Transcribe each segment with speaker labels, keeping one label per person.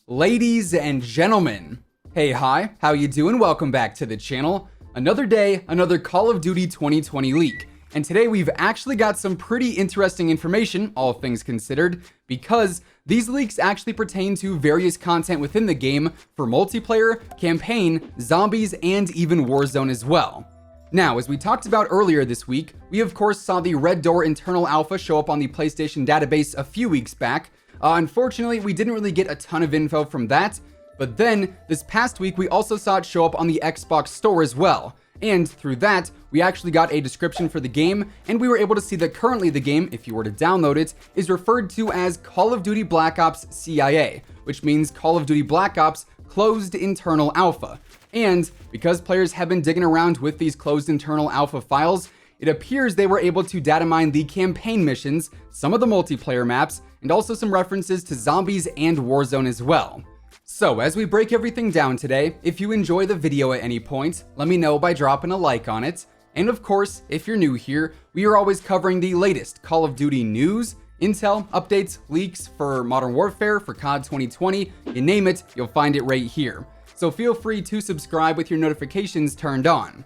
Speaker 1: Ladies and gentlemen, hey, hi, how you doing? Welcome back to the channel. Another day, another Call of Duty 2020 leak. And today we've actually got some pretty interesting information, all things considered, because these leaks actually pertain to various content within the game for multiplayer, campaign, zombies, and even Warzone as well. Now, as we talked about earlier this week, we of course saw the Red Door internal alpha show up on the PlayStation database a few weeks back. Unfortunately, we didn't really get a ton of info from that, but then this past week we also saw it show up on the Xbox store as well. And through that, we actually got a description for the game, and we were able to see that currently the game, if you were to download it, is referred to as Call of Duty Black Ops CIA, which means Call of Duty Black Ops Closed Internal Alpha. And because players have been digging around with these closed internal alpha files, it appears they were able to data mine the campaign missions, some of the multiplayer maps, and also some references to zombies and Warzone as well. So as we break everything down today, if you enjoy the video at any point, let me know by dropping a like on it. And of course, if you're new here, we are always covering the latest Call of Duty news, intel, updates, leaks for Modern Warfare, for COD 2020, you name it, you'll find it right here. So feel free to subscribe with your notifications turned on.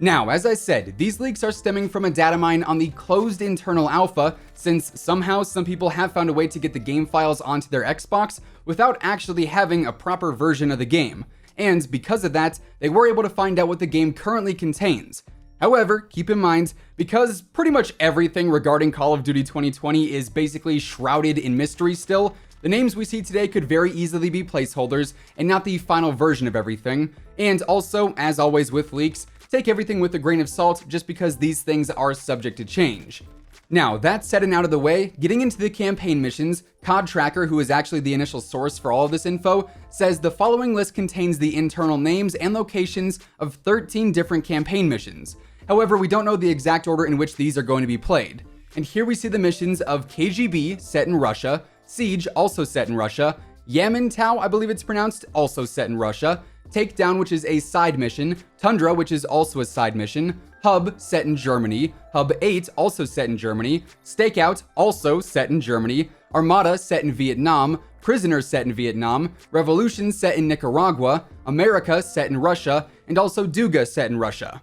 Speaker 1: Now, as I said, these leaks are stemming from a data mine on the closed internal alpha, since somehow some people have found a way to get the game files onto their Xbox without actually having a proper version of the game. And because of that, they were able to find out what the game currently contains. However, keep in mind, because pretty much everything regarding Call of Duty 2020 is basically shrouded in mystery still, the names we see today could very easily be placeholders and not the final version of everything. And also, as always with leaks, take everything with a grain of salt just because these things are subject to change. Now, that said and out of the way, getting into the campaign missions, COD Tracker, who is actually the initial source for all of this info, says the following list contains the internal names and locations of 13 different campaign missions. However, we don't know the exact order in which these are going to be played. And here we see the missions of KGB, set in Russia, Siege, also set in Russia, Yamantau, I believe it's pronounced, also set in Russia, Takedown, which is a side mission, Tundra, which is also a side mission, Hub, set in Germany, Hub 8, also set in Germany, Stakeout, also set in Germany, Armada, set in Vietnam, Prisoner, set in Vietnam, Revolution, set in Nicaragua, America, set in Russia, and also Duga, set in Russia.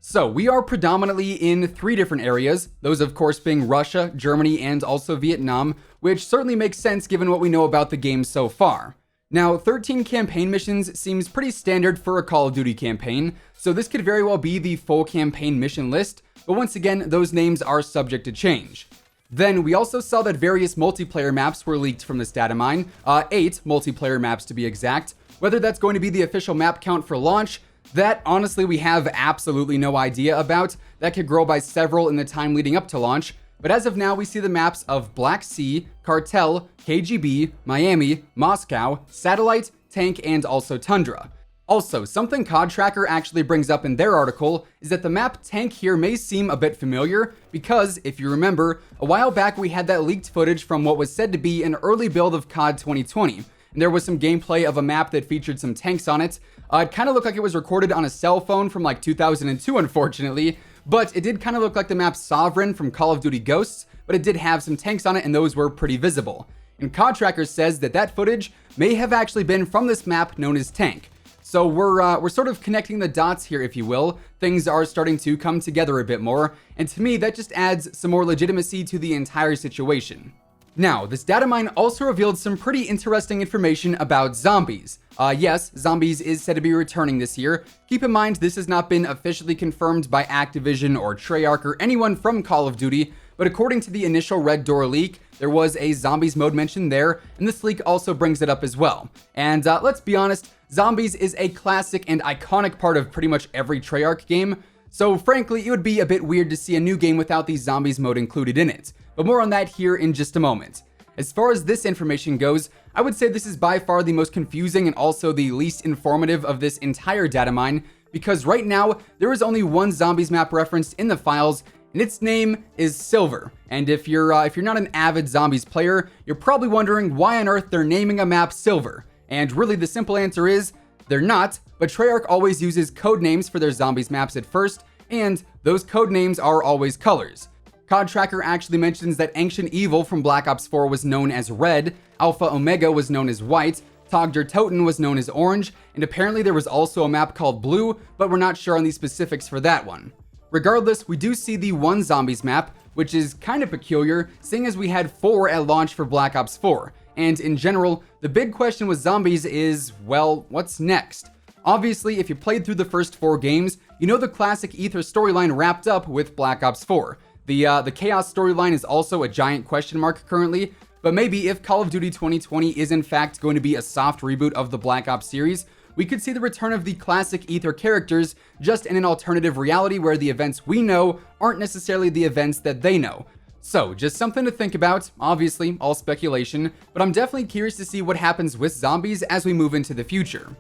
Speaker 1: So we are predominantly in 3 different areas, those of course being Russia, Germany, and also Vietnam, which certainly makes sense given what we know about the game so far. Now, 13 campaign missions seems pretty standard for a Call of Duty campaign, so this could very well be the full campaign mission list, but once again, those names are subject to change. Then we also saw that various multiplayer maps were leaked from this data mine, 8 multiplayer maps to be exact. Whether that's going to be the official map count for launch, that honestly we have absolutely no idea about. That could grow by several in the time leading up to launch. But as of now, we see the maps of Black Sea, Cartel, KGB, Miami, Moscow, Satellite, Tank, and also Tundra. Also, something COD Tracker actually brings up in their article is that the map Tank here may seem a bit familiar because, if you remember, a while back we had that leaked footage from what was said to be an early build of COD 2020. And there was some gameplay of a map that featured some tanks on it. It kind of looked like it was recorded on a cell phone from like 2002, unfortunately. But it did kind of look like the map Sovereign from Call of Duty Ghosts, but it did have some tanks on it and those were pretty visible. And COD Tracker says that that footage may have actually been from this map known as Tank. So we're sort of connecting the dots here, if you will. Things are starting to come together a bit more, and to me that just adds some more legitimacy to the entire situation. Now, this data mine also revealed some pretty interesting information about zombies. Yes, zombies is said to be returning this year. Keep in mind, this has not been officially confirmed by Activision or Treyarch or anyone from Call of Duty, but according to the initial Red Door leak, there was a zombies mode mentioned there, and this leak also brings it up as well. And let's be honest, zombies is a classic and iconic part of pretty much every Treyarch game, so frankly, it would be a bit weird to see a new game without the zombies mode included in it. But more on that here in just a moment. As far as this information goes, I would say this is by far the most confusing and also the least informative of this entire data mine, because right now, there is only one zombies map referenced in the files, and its name is Silver. And if you're not an avid zombies player, you're probably wondering why on earth they're naming a map Silver. And really the simple answer is, they're not, but Treyarch always uses code names for their zombies maps at first, and those code names are always colors. COD Tracker actually mentions that Ancient Evil from Black Ops 4 was known as red, Alpha Omega was known as white, Toten was known as orange, and apparently there was also a map called blue, but we're not sure on the specifics for that one. Regardless, we do see the one zombies map, which is kind of peculiar, seeing as we had 4 at launch for Black Ops 4. And in general, the big question with zombies is, well, what's next? Obviously, if you played through the first 4 games, you know the classic Ether storyline wrapped up with Black Ops 4. The Chaos storyline is also a giant question mark currently, but maybe if Call of Duty 2020 is in fact going to be a soft reboot of the Black Ops series, we could see the return of the classic Ether characters just in an alternative reality where the events we know aren't necessarily the events that they know. So, just something to think about, obviously all speculation, but I'm definitely curious to see what happens with zombies as we move into the future.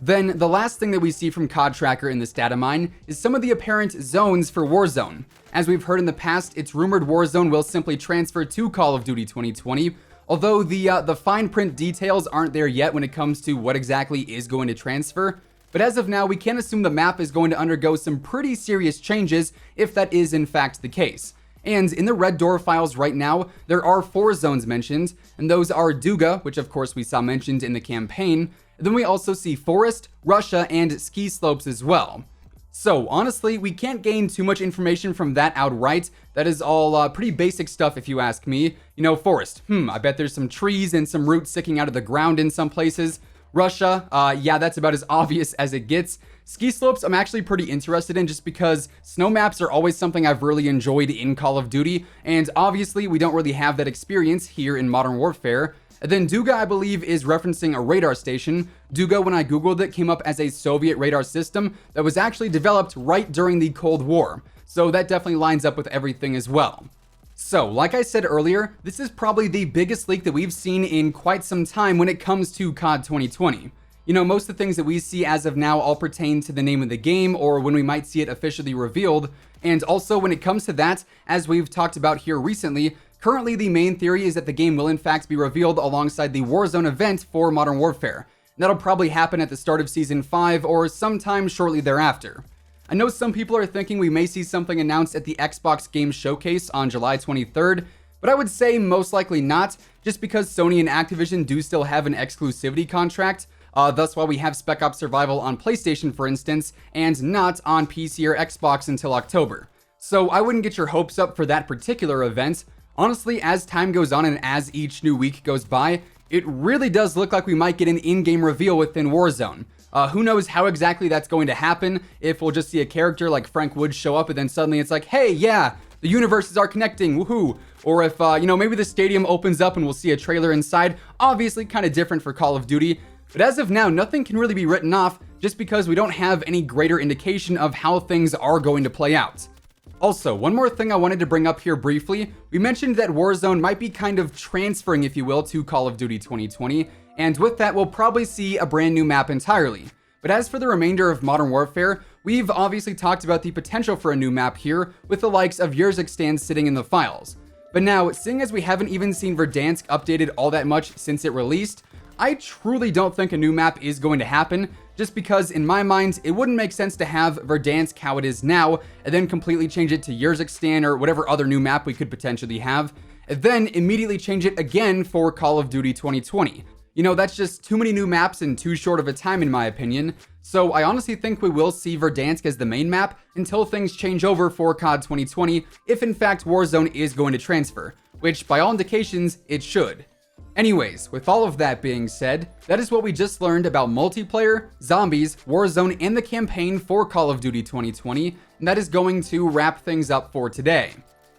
Speaker 1: Then, the last thing that we see from COD Tracker in this data mine is some of the apparent zones for Warzone. As we've heard in the past, it's rumored Warzone will simply transfer to Call of Duty 2020, although the fine print details aren't there yet when it comes to what exactly is going to transfer. But as of now, we can assume the map is going to undergo some pretty serious changes if that is in fact the case. And in the Red Door files right now, there are 4 zones mentioned, and those are Duga, which of course we saw mentioned in the campaign. Then we also see Forest, Russia, and Ski Slopes as well. So honestly, we can't gain too much information from that outright. That is all pretty basic stuff if you ask me. You know, Forest, I bet there's some trees and some roots sticking out of the ground in some places. Russia, yeah, that's about as obvious as it gets. Ski Slopes, I'm actually pretty interested in just because snow maps are always something I've really enjoyed in Call of Duty, and obviously we don't really have that experience here in Modern Warfare. And then Duga, I believe, is referencing a radar station. Duga, when I googled it, came up as a Soviet radar system that was actually developed right during the Cold War. So that definitely lines up with everything as well. So, like I said earlier, this is probably the biggest leak that we've seen in quite some time when it comes to COD 2020. You know, most of the things that we see as of now all pertain to the name of the game or when we might see it officially revealed. And also when it comes to that, as we've talked about here recently, currently the main theory is that the game will in fact be revealed alongside the Warzone event for Modern Warfare. That'll probably happen at the start of Season 5 or sometime shortly thereafter. I know some people are thinking we may see something announced at the Xbox Game Showcase on July 23rd, but I would say most likely not, just because Sony and Activision do still have an exclusivity contract. Thus why we have Spec Ops Survival on PlayStation, for instance, and not on PC or Xbox until October. So I wouldn't get your hopes up for that particular event. Honestly, as time goes on and as each new week goes by, it really does look like we might get an in-game reveal within Warzone. Who knows how exactly that's going to happen, if we'll just see a character like Frank Woods show up and then suddenly it's like, hey, yeah, the universes are connecting, woohoo. Or if, maybe the stadium opens up and we'll see a trailer inside. Obviously, kind of different for Call of Duty. But as of now, nothing can really be written off just because we don't have any greater indication of how things are going to play out. Also, one more thing I wanted to bring up here briefly. We mentioned that Warzone might be kind of transferring, if you will, to Call of Duty 2020, and with that, we'll probably see a brand new map entirely. But as for the remainder of Modern Warfare, we've obviously talked about the potential for a new map here, with the likes of Urzikstan sitting in the files. But now, seeing as we haven't even seen Verdansk updated all that much since it released, I truly don't think a new map is going to happen, just because in my mind, it wouldn't make sense to have Verdansk how it is now, and then completely change it to Urzikstan or whatever other new map we could potentially have, and then immediately change it again for Call of Duty 2020. You know, that's just too many new maps in too short of a time in my opinion, so I honestly think we will see Verdansk as the main map until things change over for COD 2020, if in fact Warzone is going to transfer, which by all indications, it should. Anyways, with all of that being said, that is what we just learned about multiplayer, zombies, Warzone, and the campaign for Call of Duty 2020, and that is going to wrap things up for today.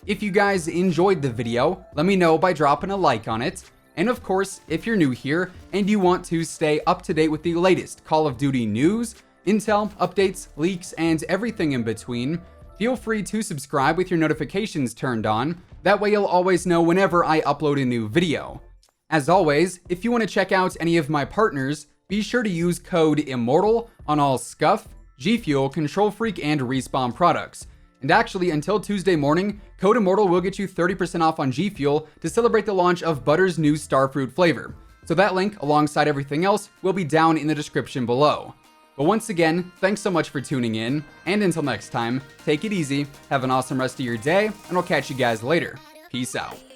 Speaker 1: If you guys enjoyed the video, let me know by dropping a like on it, and of course, if you're new here and you want to stay up to date with the latest Call of Duty news, intel, updates, leaks, and everything in between, feel free to subscribe with your notifications turned on, that way you'll always know whenever I upload a new video. As always, if you want to check out any of my partners, be sure to use code WhosImmortal on all Scuff, G Fuel, Control Freak, and Respawn products. And actually, until Tuesday morning, code WhosImmortal will get you 30% off on G Fuel to celebrate the launch of Butter's new Starfruit flavor. So that link, alongside everything else, will be down in the description below. But once again, thanks so much for tuning in, and until next time, take it easy, have an awesome rest of your day, and I'll catch you guys later. Peace out.